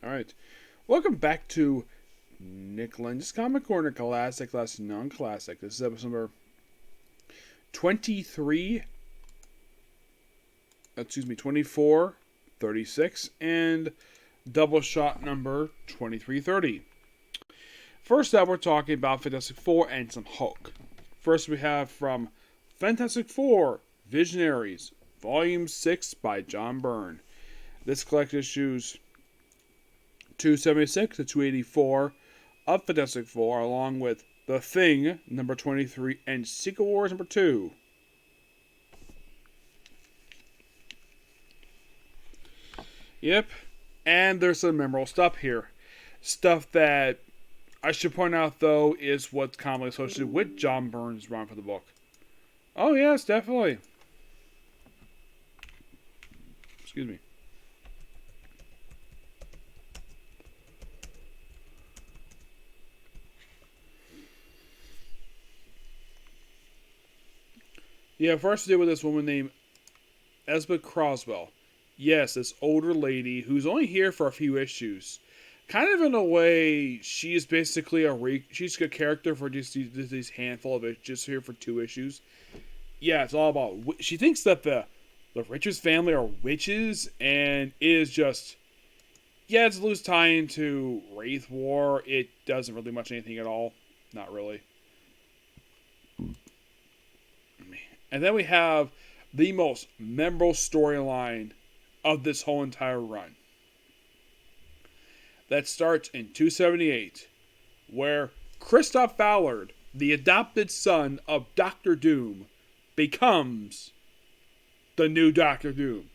Alright. Welcome back to Nick Lenz's Comic Corner Classic / Non-Classic. This is episode number 23. 24, 36, and Doubleshot number 2330. First up, we're talking about Fantastic Four and some Hulk. First, we have from Fantastic Four, Visionaries, Volume 6 by John Byrne. This collects issues 276 to 284 of Fantastic Four, along with The Thing, number 23, and Secret Wars, number 2. Yep, and there's some memorable stuff here. Stuff that I should point out, though, is what's commonly associated with John Byrne's run for the book. Oh, yes, definitely. Excuse me. Yeah, first to do with this woman named Esbeth Croswell. Yes, this older lady who's only here for a few issues. Kind of in a way, she is basically she's a character for just these handful of issues, just here for 2 issues. Yeah, it's all about, she thinks that the Richards family are witches, and it is just, yeah, it's a loose tie into Wraith War. It doesn't really much anything at all. Not really. And then we have the most memorable storyline of this whole entire run. That starts in 278, where Christoph Ballard, the adopted son of Doctor Doom, becomes the new Doctor Doom.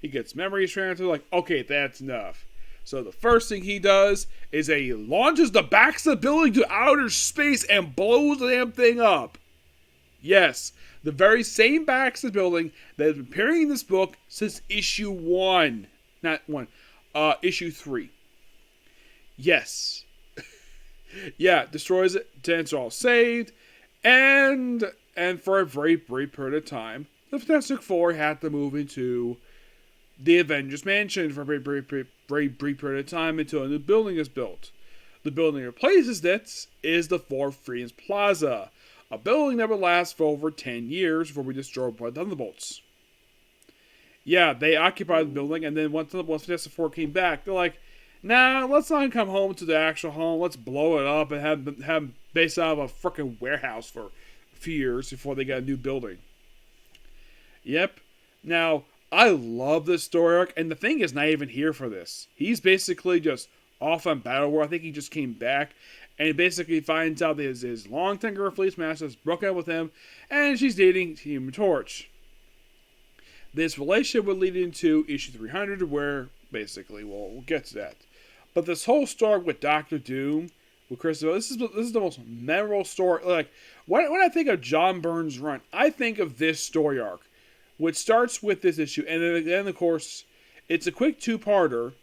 He gets memories transferred, like, okay, that's enough. So the first thing he does is he launches the backs of the building to outer space and blows the damn thing up. Yes, the very same backs of the building that has been appearing in this book since issue 1. Not 1. Issue 3. Yes. Yeah, destroys it, then it's all saved. And for a very brief period of time, the Fantastic Four had to move into the Avengers Mansion for a very brief period of time until a new building is built. The building that replaces this is the Four Freedoms Plaza, a building that would last for over 10 years before we destroyed by Thunderbolts. Yeah, they occupied the building, and then once Fantastic Four came back, they're like, nah, let's not come home to the actual home. Let's blow it up and have them based out of a freaking warehouse for a few years before they got a new building. Yep. Now, I love this story arc, and the Thing is not even here for this. He's basically just off on Battle War. I think he just came back, and he basically finds out that his long-time girl, Fleece Master, has broken up with him, and she's dating Human Torch. This relationship would lead into issue 300, where basically, we'll get to that. But this whole story with Doctor Doom, with Christopher, this is the most memorable story. Like, when I think of John Byrne's run, I think of this story arc, which starts with this issue, and then of course, it's a quick 2-parter.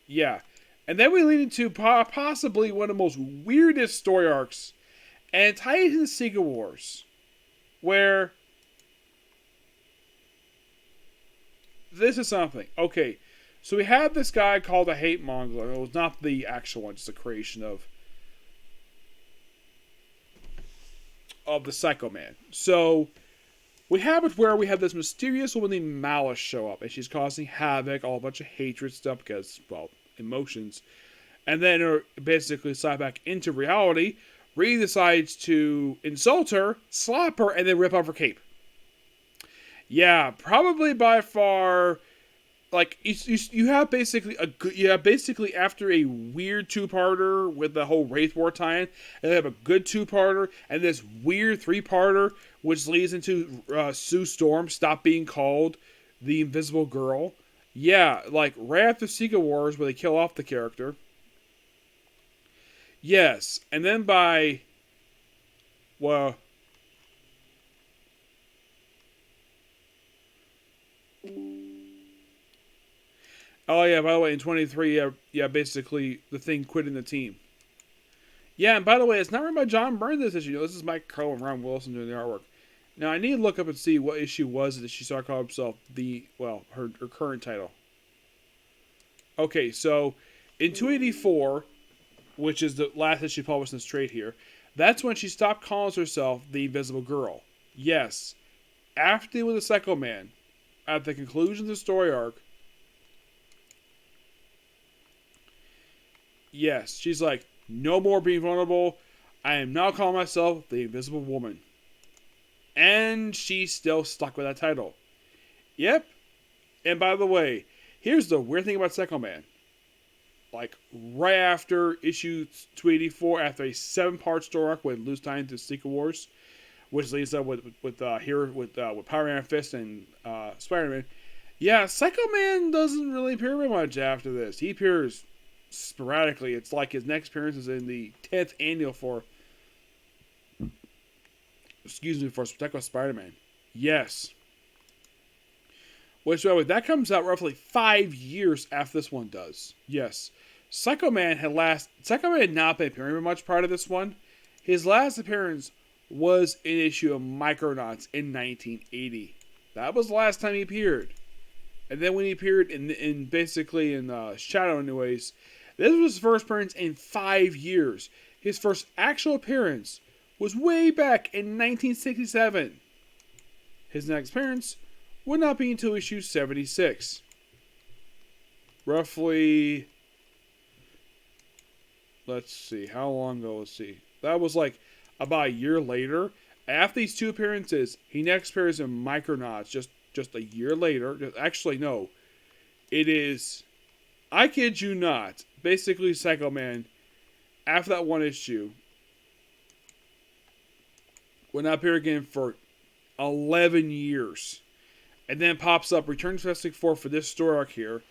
Yeah. And then we lead into possibly one of the most weirdest story arcs, and it ties into Secret Wars, where this is something. Okay, so we have this guy called the Hate Monger. It was not the actual one, just a creation of the Psycho Man. So we have it where we have this mysterious woman named Malice show up, and she's causing havoc, all a bunch of hatred stuff because, well, emotions. And then basically slide back into reality. Reed decides to insult her, slap her, and then rip off her cape. Yeah, probably by far, like, you have basically after a weird 2-parter with the whole Wraith War tie-in, and they have a good 2-parter, and this weird 3-parter, which leads into Sue Storm stop being called the Invisible Girl. Yeah, like, right after Secret Wars, where they kill off the character. Yes, and then by, well, oh yeah, by the way, in 23, yeah, basically, the Thing quitting the team. Yeah, and by the way, it's not written by John Byrne this issue. This is Mike Crow and Ron Wilson doing the artwork. Now, I need to look up and see what issue was that she started calling herself her current title. Okay, so In 284, which is the last issue published in this trade here, that's when she stopped calling herself the Invisible Girl. Yes, after with the Psycho Man, at the conclusion of the story arc, yes, she's like, no more being vulnerable. I am now calling myself the Invisible Woman. And she's still stuck with that title. Yep. And by the way, here's the weird thing about Psycho Man. Like, right after issue 284, after a 7-part story arc with Loose Time to Secret Wars, which leads up with Power Man Fist and Spider-Man. Yeah, Psycho Man doesn't really appear very much after this. He appears sporadically. It's like his next appearance is in the 10th annual for Psycho Spider-Man. Yes. Which, by the way, that comes out roughly 5 years after this one does. Yes. Psycho Man had not been appearing very much prior to this one. His last appearance was an issue of Micronauts in 1980. That was the last time he appeared. And then when he appeared in Shadow anyways, this was his first appearance in 5 years. His first actual appearance was way back in 1967. His next appearance would not be until issue 76. Roughly, let's see, how long ago, that was like about a year later. After these 2 appearances, he next appears in Micronauts just a year later. Actually, no. It is, I kid you not, basically Psycho Man, after that 1 issue, would not appear again for 11 years. And then pops up, returns to Fantastic Four for this story arc here,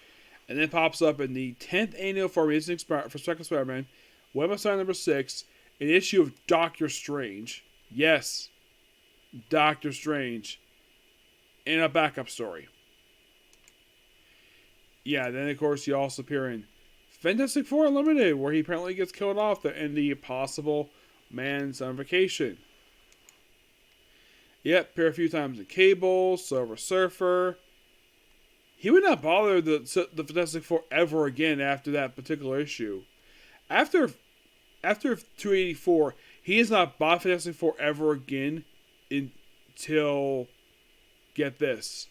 and then pops up in the 10th annual for Second Spider-Man, Web of Spider number 6, an issue of Doctor Strange. Yes, Doctor Strange. In a backup story. Yeah, then of course you also appear in Fantastic Four Unlimited, where he apparently gets killed off in the Possible Man's on Vacation. Yep, appear a few times in Cable, Silver Surfer. He would not bother the Fantastic Four ever again after that particular issue. After 284, he has not bought Fantastic Four ever again until, get this,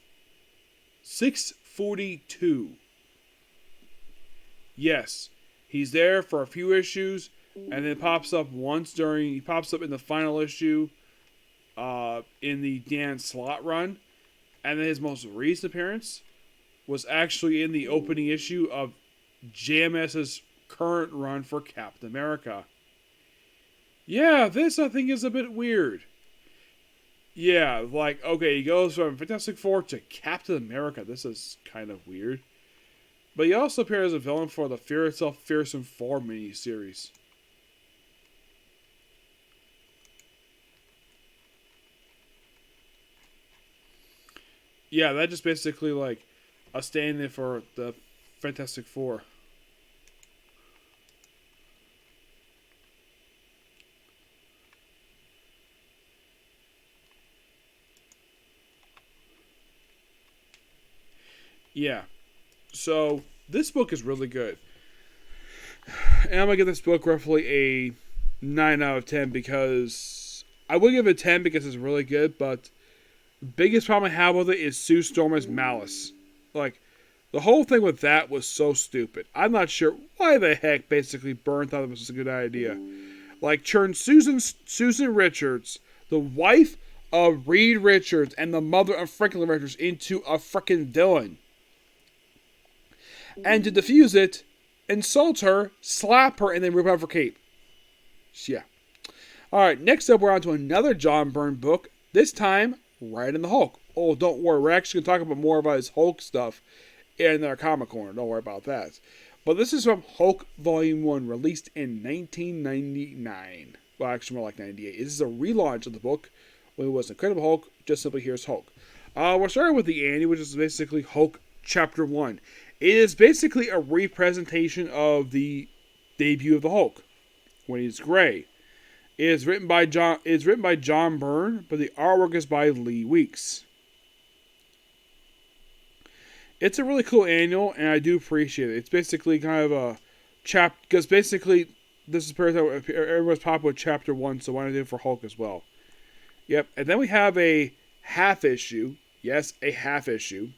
642. Yes, he's there for a few issues, and then pops up he pops up in the final issue, in the Dan Slott run, and then his most recent appearance was actually in the opening issue of JMS's current run for Captain America. Yeah, this I think is a bit weird. Yeah, like, okay, he goes from Fantastic Four to Captain America. This is kind of weird. But he also appears as a villain for the Fear Itself Fearsome 4 miniseries. Yeah, that just basically like a stand-in for the Fantastic Four. Yeah. So, this book is really good. And I'm going to give this book roughly a 9 out of 10 because I would give it a 10 because it's really good, but the biggest problem I have with it is Sue Stormer's malice. Like, the whole thing with that was so stupid. I'm not sure why the heck basically Byrne thought it was a good idea. Like, turn Susan Richards, the wife of Reed Richards and the mother of Franklin Richards, into a frickin' villain. And to defuse it, insult her, slap her, and then rip off her cape. Yeah. Alright, next up we're on to another John Byrne book. This time, Ride in the Hulk. Oh, don't worry, we're actually going to talk about more about his Hulk stuff in our comic corner. Don't worry about that. But this is from Hulk Volume 1, released in 1999. Well, actually more like 98. This is a relaunch of the book when it was Incredible Hulk, just simply Here's Hulk. We're starting with the Annie, which is basically Hulk Chapter 1. It is basically a representation of the debut of the Hulk, when he's gray. It is written by John Byrne, but the artwork is by Lee Weeks. It's a really cool annual, and I do appreciate it. It's basically kind of a because basically this is everyone's popular with chapter 1, so why don't I do it for Hulk as well? Yep, and then we have a half issue. Yes, a half issue.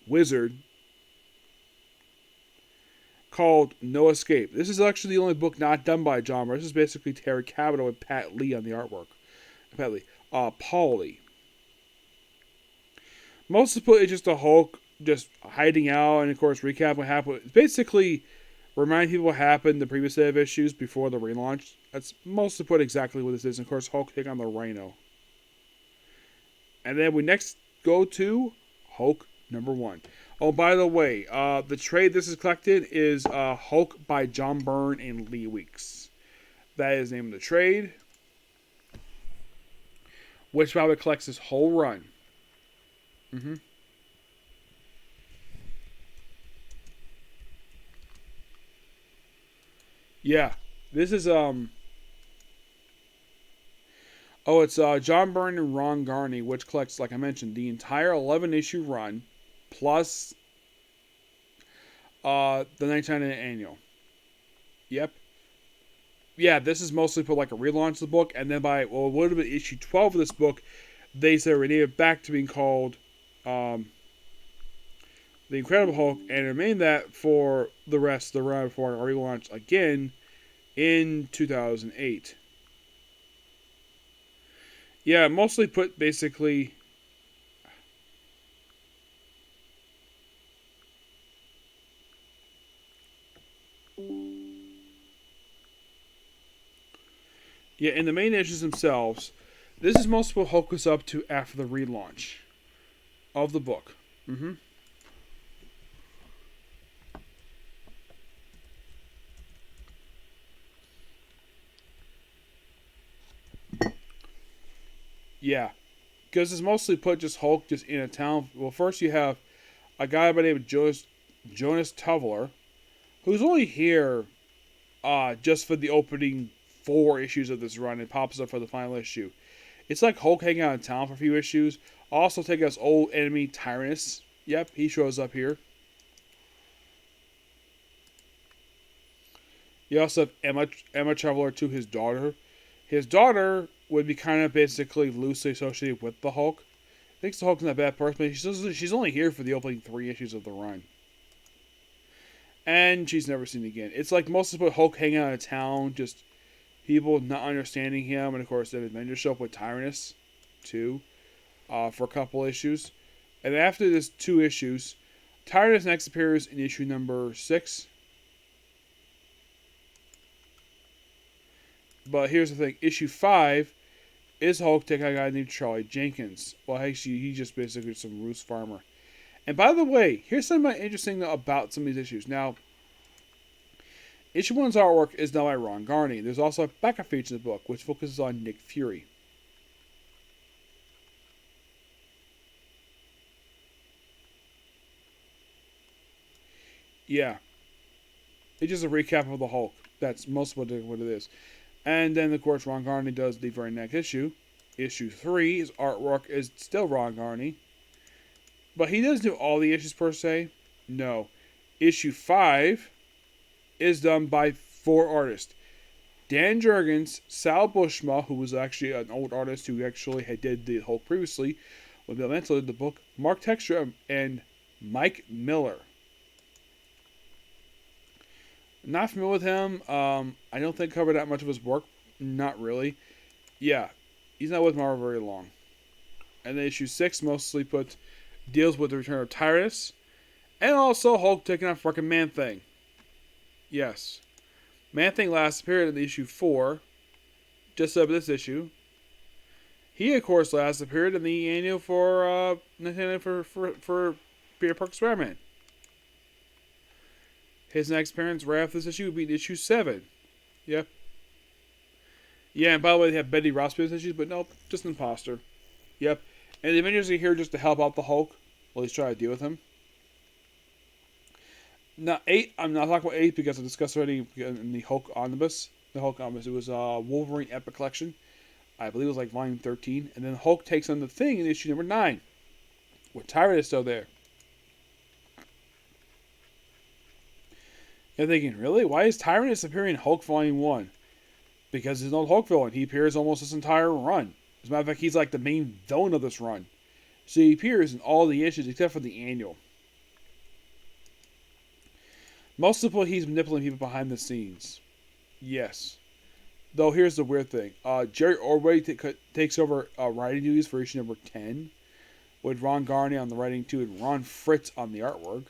Wizard. Called No Escape. This is actually the only book not done by John Byrne. This is basically Terry Cavill and Pat Lee on the artwork. Pat Lee. Paul Lee. Most of the book is just the Hulk just hiding out, and of course recap what happened. Basically, remind people what happened in the previous set of issues before the relaunch. That's most of the book exactly what this is. And of course, Hulk taking on the Rhino. And then we next go to Hulk number 1. Oh, by the way, the trade this is collected is Hulk by John Byrne and Lee Weeks. That is the name of the trade, which probably collects this whole run. Yeah, this is it's John Byrne and Ron Garney, which collects, like I mentioned, the entire 11-issue run, plus the 99 annual. Yep. Yeah, this is mostly for like a relaunch of the book, and then by, well, it would have been issue 12 of this book, they said rename it back to being called The Incredible Hulk, and remain that for the rest of the run before a relaunch again in 2008. Yeah, mostly put basically... Yeah, in the main issues themselves, this is most what Hulk was up to after the relaunch of the book. Yeah, because it's mostly put just Hulk just in a town. Well, first you have a guy by the name of Jonas Tuvler, who's only here just for the opening 4 issues of this run. It pops up for the final issue. It's like Hulk hanging out in town for a few issues. Also take us old enemy Tyrannus. Yep, he shows up here. You also have Emma Traveler to his daughter. His daughter would be kind of basically loosely associated with the Hulk. Thinks the Hulk's not a bad person, but she's only here for the opening 3 issues of the run. And she's never seen again. It's like most of the Hulk hanging out in town, just people not understanding him, and of course, then Avengers show up with Tyrannus, too, for a couple issues. And after this 2 issues, Tyrannus next appears in issue number 6. But here's the thing, issue 5 is Hulk taking a guy named Charlie Jenkins. Well, actually, he's just basically some roost farmer. And by the way, here's something interesting about some of these issues. Now, issue 1's artwork is done by Ron Garney. There's also a backup feature in the book, which focuses on Nick Fury. Yeah. It's just a recap of the Hulk. That's most of what it is. And then, of course, Ron Garney does the very next issue. Issue 3, his artwork is still Ron Garney. But he doesn't do all the issues per se. No. Issue 5 is done by 4 artists. Dan Jurgens, Sal Buscema, who was actually an old artist who actually did the Hulk previously, when Bill Lenz did the book, Mark Textra, and Mike Miller. Not familiar with him. I don't think I covered that much of his work. Not really. Yeah, he's not with Marvel very long. And then issue 6 mostly deals with the return of Tyrannus, and also Hulk taking on fucking Man-Thing. Yes. Man-Thing last appeared in issue 4, just up this issue. He, of course, last appeared in the annual for Peter Parker Spider-Man. His next appearance right after this issue would be issue 7. Yep. Yeah, and by the way, they have Betty Ross issues, but nope, just an imposter. Yep. And the Avengers are here just to help out the Hulk, or at least try to deal with him. Now, 8, I'm not talking about 8 because I discussed already in the Hulk Omnibus. The Hulk Omnibus, it was Wolverine Epic Collection. I believe it was like volume 13. And then Hulk takes on the Thing in issue number 9, with Tyrannus still there. You're thinking, really? Why is Tyrannus appearing in Hulk Volume 1? Because he's no Hulk villain. He appears almost this entire run. As a matter of fact, he's like the main villain of this run. So he appears in all the issues except for the annual. Most of the point, he's manipulating people behind the scenes. Yes. Though here's the weird thing. Jerry Ordway takes over writing duties for issue number 10, with Ron Garney on the writing 2 and Ron Fritz on the artwork.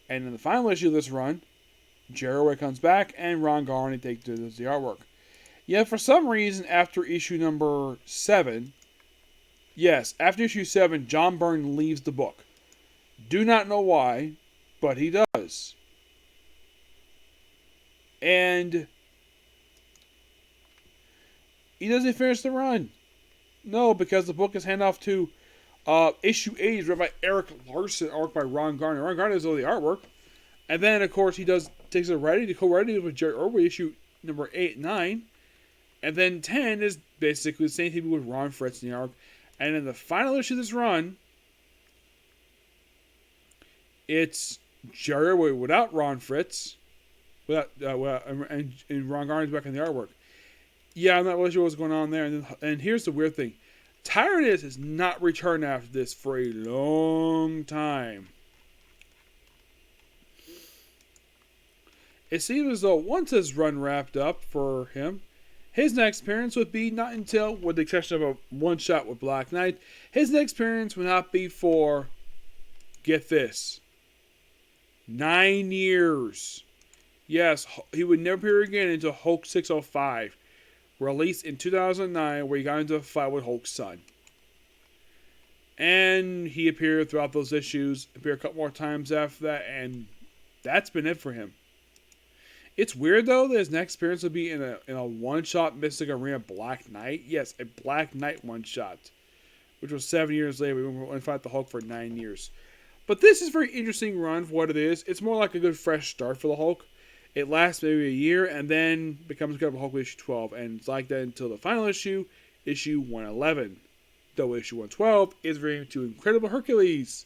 And in the final issue of this run, Jerry Ordway comes back and Ron Garney takes the artwork. Yet for some reason, after issue number 7, after issue 7, John Byrne leaves the book. Do not know why, but he does. And he doesn't finish the run. No, because the book is handed off to issue 8 is read by Eric Larson, art by Ron Garney. Ron Garney does all the artwork. And then, of course, he takes a co-writing with Jerry Ordway, issue number 8 and 9. And then 10 is basically the same thing with Ron Fritz in the arc. And in the final issue of this run, it's Jerry Ordway without Ron Fritz, and Ron Garney's back in the artwork. Yeah, I'm not really sure what's going on there. And here's the weird thing. Tyrannus has not returned after this for a long time. It seems as though once this run wrapped up for him, his next appearance would be not until, with the exception of a one-shot with Black Knight, his next appearance would not be for, get this, 9 years. Yes, he would never appear again until Hulk 605, released in 2009, where he got into a fight with Hulk's son. And he appeared throughout those issues, appeared a couple more times after that, and that's been it for him. It's weird, though, that his next appearance would be in a one-shot Mystic Arena Black Knight. Yes, a Black Knight one-shot, which was 7 years later. We went to fight the Hulk for 9 years. But this is a very interesting run for what it is. It's more like a good fresh start for the Hulk. It lasts maybe a year and then becomes Incredible Hulk issue 12. And it's like that until the final issue, issue 111. Though issue 112 is renamed to Incredible Hercules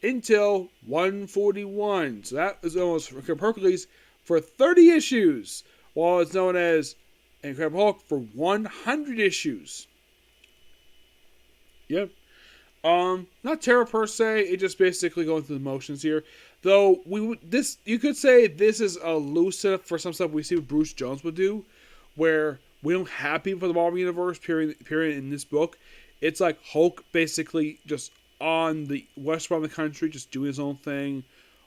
until 141. So that is almost Incredible Hercules for 30 issues, while it's known as Incredible Hulk for 100 issues. Yep. Not terror per se, it just basically going through the motions here. Though you could say this is a loose setup for some stuff we see what Bruce Jones would do, where we don't have people for the Marvel Universe appearing in this book. It's like Hulk basically just on the west part of the country, just doing his own thing,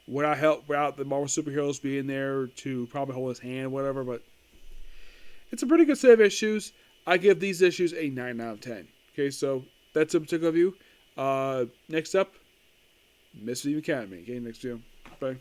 without help, without the Marvel superheroes being there to probably hold his hand, whatever. But it's a pretty good set of issues. I give these issues a 9 out of 10. Okay, so that's a particular view. Next up, Mystery Academy. Okay, next video. Bye.